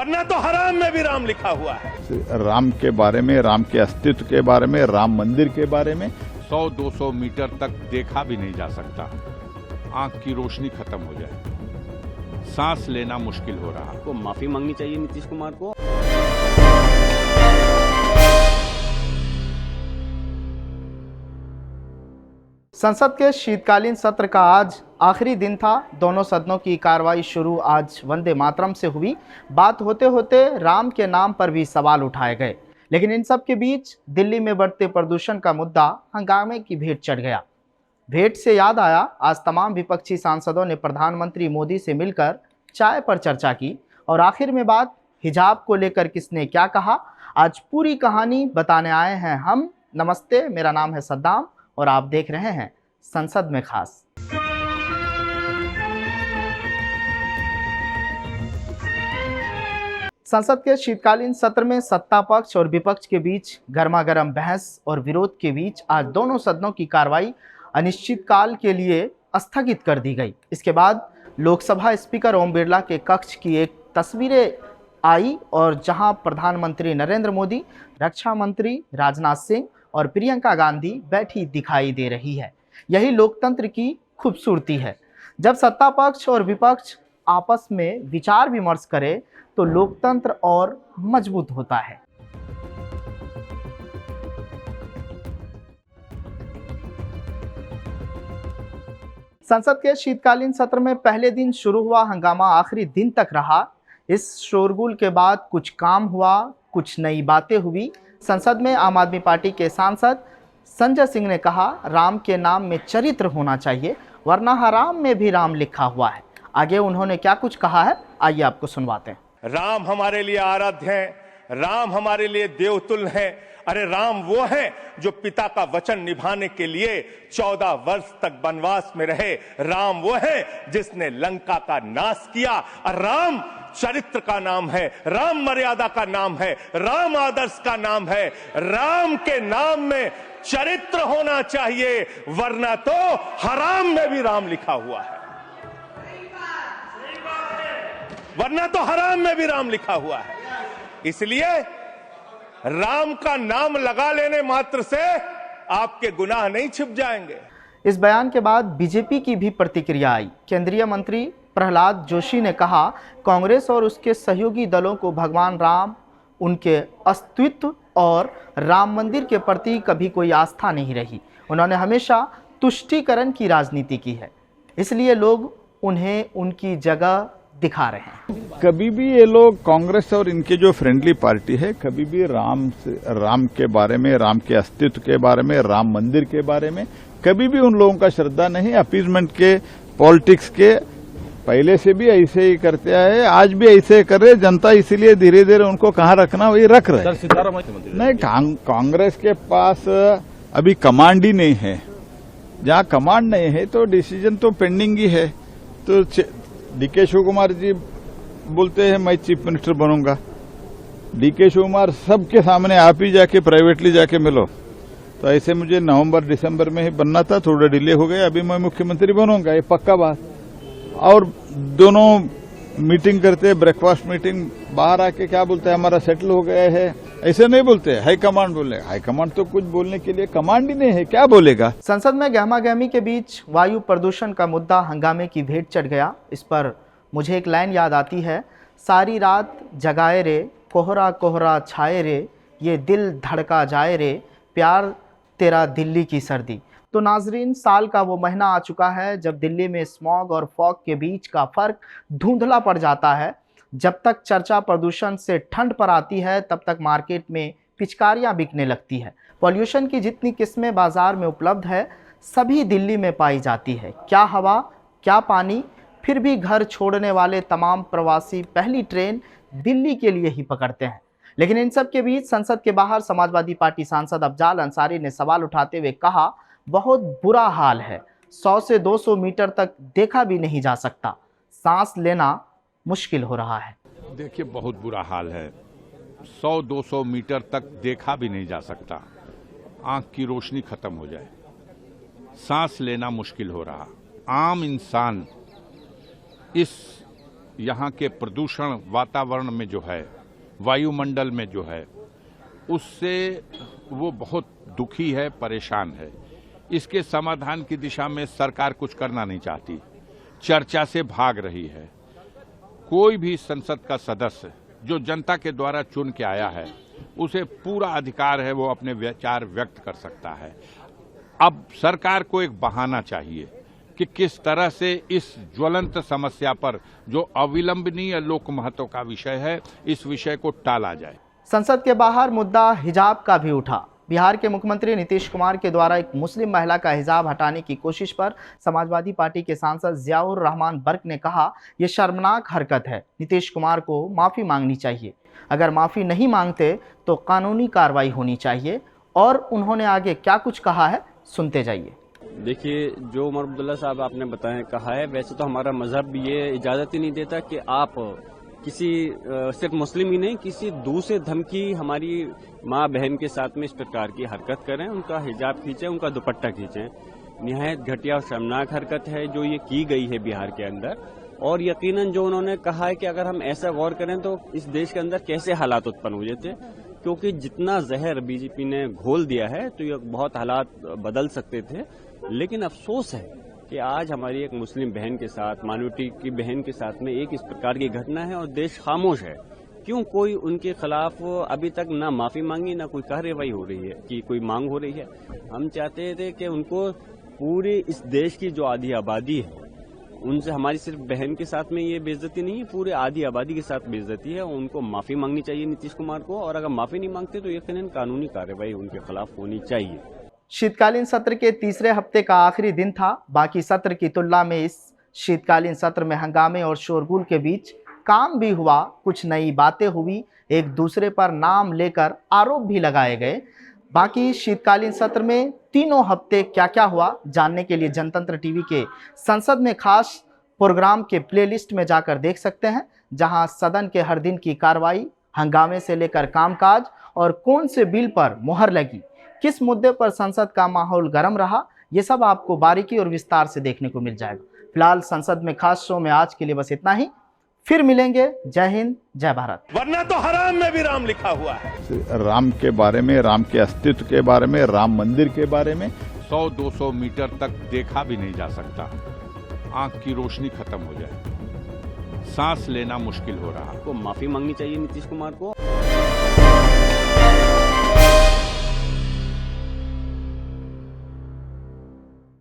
वरना तो हराम में भी राम लिखा हुआ है। राम के बारे में, राम के अस्तित्व के बारे में, राम मंदिर के बारे में 100-200 मीटर तक देखा भी नहीं जा सकता। आंख की रोशनी खत्म हो जाए, सांस लेना मुश्किल हो रहा। को माफी मांगनी चाहिए नीतीश कुमार को। संसद के शीतकालीन सत्र का आज आखिरी दिन था। दोनों सदनों की कार्रवाई शुरू आज वंदे मातरम से हुई। बात होते होते राम के नाम पर भी सवाल उठाए गए, लेकिन इन सब के बीच दिल्ली में बढ़ते प्रदूषण का मुद्दा हंगामे की भेंट चढ़ गया। भेंट से याद आया, आज तमाम विपक्षी सांसदों ने प्रधानमंत्री मोदी से मिलकर चाय पर चर्चा की और आखिर में बात हिजाब को लेकर किसने क्या कहा, आज पूरी कहानी बताने आए हैं हम। नमस्ते, मेरा नाम है सद्दाम और आप देख रहे हैं संसद में खास। संसद के शीतकालीन सत्र में सत्ता पक्ष और विपक्ष के बीच गर्मागर्म बहस और विरोध के बीच आज दोनों सदनों की कार्रवाई अनिश्चितकाल के लिए स्थगित कर दी गई। इसके बाद लोकसभा स्पीकर ओम बिरला के कक्ष की एक तस्वीरें आई और जहां प्रधानमंत्री नरेंद्र मोदी, रक्षा मंत्री राजनाथ सिंह और प्रियंका गांधी बैठी दिखाई दे रही है। यही लोकतंत्र की खूबसूरती है। जब सत्ता पक्ष और विपक्ष आपस में विचार विमर्श करे तो लोकतंत्र और मजबूत होता है। संसद के शीतकालीन सत्र में पहले दिन शुरू हुआ हंगामा आखिरी दिन तक रहा। इस शोरगुल के बाद कुछ काम हुआ, कुछ नई बातें हुई। संसद में आम आदमी पार्टी के सांसद संजय सिंह ने कहा, राम के नाम में चरित्र होना चाहिए, वरना हराम में भी राम लिखा हुआ है। आगे उन्होंने क्या कुछ कहा है, आइए आपको सुनवाते हैं। राम हमारे लिए आराध्य हैं, राम हमारे लिए देवतुल्य हैं। अरे राम वो हैं जो पिता का वचन निभाने के लिए 14 वर्ष तक वनवास में रहे। राम वो हैं जिसने लंका का नाश किया। और राम चरित्र का नाम है, राम मर्यादा का नाम है, राम आदर्श का नाम है। राम के नाम में चरित्र होना चाहिए, वरना तो हराम में भी राम लिखा हुआ है। वरना तो हराम में भी राम लिखा हुआ है। इसलिए राम का नाम लगा लेने मात्र से आपके गुनाह नहीं छिप जाएंगे। इस बयान के बाद बीजेपी की भी प्रतिक्रिया आई। केंद्रीय मंत्री प्रहलाद जोशी ने कहा, कांग्रेस और उसके सहयोगी दलों को भगवान राम, उनके अस्तित्व और राम मंदिर के प्रति कभी कोई आस्था नहीं रही। उन्होंने हमेशा तुष्टीकरण की राजनीति की है, इसलिए लोग उन्हें उनकी जगह दिखा रहे हैं। कभी भी ये लोग कांग्रेस और इनके जो फ्रेंडली पार्टी है, कभी भी राम के बारे में, राम के अस्तित्व के बारे में, राम मंदिर के बारे में कभी भी उन लोगों का श्रद्धा नहीं। अपीजमेंट के, पॉलिटिक्स के पहले से भी ऐसे ही करते आए, आज भी ऐसे कर रहे। जनता इसीलिए धीरे धीरे उनको कहाँ रखना वही रख रहे। नहीं, कांग्रेस के पास अभी कमांड ही नहीं है। जहाँ कमांड नहीं है तो डिसीजन तो पेंडिंग ही है। तो डीके शिव कुमार जी बोलते हैं मैं चीफ मिनिस्टर बनूंगा। डीके शिव कुमार सबके सामने आप ही जाके प्राइवेटली जाके मिलो। तो ऐसे मुझे नवंबर दिसंबर में ही बनना था, थोड़ा डिले हो गया। अभी मैं मुख्यमंत्री बनूंगा, ये पक्का बात। और दोनों मीटिंग करते, ब्रेकफास्ट मीटिंग, बाहर आके क्या बोलते हैं, हमारा सेटल हो गया है, ऐसे नहीं बोलते। हाई कमांड बोले, हाई कमांड तो कुछ बोलने के लिए कमांड ही नहीं है, क्या बोलेगा। संसद में गहमागहमी के बीच वायु प्रदूषण का मुद्दा हंगामे की भेंट चढ़ गया। इस पर मुझे एक लाइन याद आती है, सारी रात जगाए रे, कोहरा कोहरा छाए रे, ये दिल धड़का जाए रे, प्यार तेरा दिल्ली की सर्दी। तो नाजरीन, साल का वो महीना आ चुका है जब दिल्ली में स्मॉग और फॉग के बीच का फर्क धुंधला पड़ जाता है। जब तक चर्चा प्रदूषण से ठंड पर आती है, तब तक मार्केट में पिचकारियां बिकने लगती है। पॉल्यूशन की जितनी किस्में बाजार में उपलब्ध है, सभी दिल्ली में पाई जाती है। क्या हवा, क्या पानी, फिर भी घर छोड़ने वाले तमाम प्रवासी पहली ट्रेन दिल्ली के लिए ही पकड़ते हैं। लेकिन इन सब के बीच संसद के बाहर समाजवादी पार्टी सांसद अफजाल अंसारी ने सवाल उठाते हुए कहा, बहुत बुरा हाल है, 100 से 200 मीटर तक देखा भी नहीं जा सकता, सांस लेना मुश्किल हो रहा है। देखिए, बहुत बुरा हाल है, 100-200 मीटर तक देखा भी नहीं जा सकता। आंख की रोशनी खत्म हो जाए, सांस लेना मुश्किल हो रहा। आम इंसान इस यहाँ के प्रदूषण वातावरण में जो है, वायुमंडल में जो है, उससे वो बहुत दुखी है, परेशान है। इसके समाधान की दिशा में सरकार कुछ करना नहीं चाहती, चर्चा से भाग रही है। कोई भी संसद का सदस्य जो जनता के द्वारा चुन के आया है, उसे पूरा अधिकार है, वो अपने विचार व्यक्त कर सकता है। अब सरकार को एक बहाना चाहिए कि किस तरह से इस ज्वलंत समस्या पर, जो अविलंबनीय लोक महत्व का विषय है, इस विषय को टाला जाए। संसद के बाहर मुद्दा हिजाब का भी उठा। बिहार के मुख्यमंत्री नीतीश कुमार के द्वारा एक मुस्लिम महिला का हिजाब हटाने की कोशिश पर समाजवादी पार्टी के सांसद जियाउर रहमान बर्क ने कहा, यह शर्मनाक हरकत है, नीतीश कुमार को माफी मांगनी चाहिए। अगर माफी नहीं मांगते तो कानूनी कार्रवाई होनी चाहिए। और उन्होंने आगे क्या कुछ कहा है, सुनते जाइए। देखिए, जो उमर अब्दुल्ला साहब आपने बताया कहा है, वैसे तो हमारा मजहब ये इजाजत ही नहीं देता कि आप किसी सिर्फ मुस्लिम ही नहीं, किसी दूसरे धर्म की हमारी माँ बहन के साथ में इस प्रकार की हरकत करें, उनका हिजाब खींचें, उनका दुपट्टा खींचें। निहायत घटिया और शर्मनाक हरकत है जो ये की गई है बिहार के अंदर। और यकीनन जो उन्होंने कहा है कि अगर हम ऐसा गौर करें तो इस देश के अंदर कैसे हालात उत्पन्न हुए थे, क्योंकि जितना जहर बीजेपी ने घोल दिया है तो ये बहुत हालात बदल सकते थे। लेकिन अफसोस है कि आज हमारी एक मुस्लिम बहन के साथ, माइनॉरिटी की बहन के साथ में एक इस प्रकार की घटना है और देश खामोश है। क्यों कोई उनके खिलाफ अभी तक ना माफी मांगी, ना कोई कार्रवाई हो रही है कि कोई मांग हो रही है। हम चाहते थे कि उनको पूरी इस देश की जो आधी आबादी है, उनसे हमारी सिर्फ बहन के साथ में ये बेइज्जती नहीं है, पूरे आधी आबादी के साथ बेइज्जती है। उनको माफी मांगनी चाहिए नीतीश कुमार को, और अगर माफी नहीं मांगते तो यकीनन कानूनी कार्रवाई उनके खिलाफ होनी चाहिए। शीतकालीन सत्र के तीसरे हफ्ते का आखिरी दिन था। बाकी सत्र की तुलना में इस शीतकालीन सत्र में हंगामे और शोरगुल के बीच काम भी हुआ, कुछ नई बातें हुई, एक दूसरे पर नाम लेकर आरोप भी लगाए गए। बाकी शीतकालीन सत्र में तीनों हफ्ते क्या क्या हुआ, जानने के लिए जनतंत्र टीवी के संसद में खास प्रोग्राम के प्लेलिस्ट में जाकर देख सकते हैं, जहां सदन के हर दिन की कार्रवाई, हंगामे से लेकर कामकाज और कौन से बिल पर मुहर लगी, किस मुद्दे पर संसद का माहौल गर्म रहा, ये सब आपको बारीकी और विस्तार से देखने को मिल जाएगा। फिलहाल संसद में खास शो में आज के लिए बस इतना ही। फिर मिलेंगे। जय हिंद, जय भारत। वरना तो हराम में भी राम लिखा हुआ है। राम के बारे में, राम के अस्तित्व के बारे में, राम मंदिर के बारे में 100-200 मीटर तक देखा भी नहीं जा सकता। आंख की रोशनी खत्म हो जाए, सांस लेना मुश्किल हो रहा। को माफी मांगनी चाहिए नीतीश कुमार को।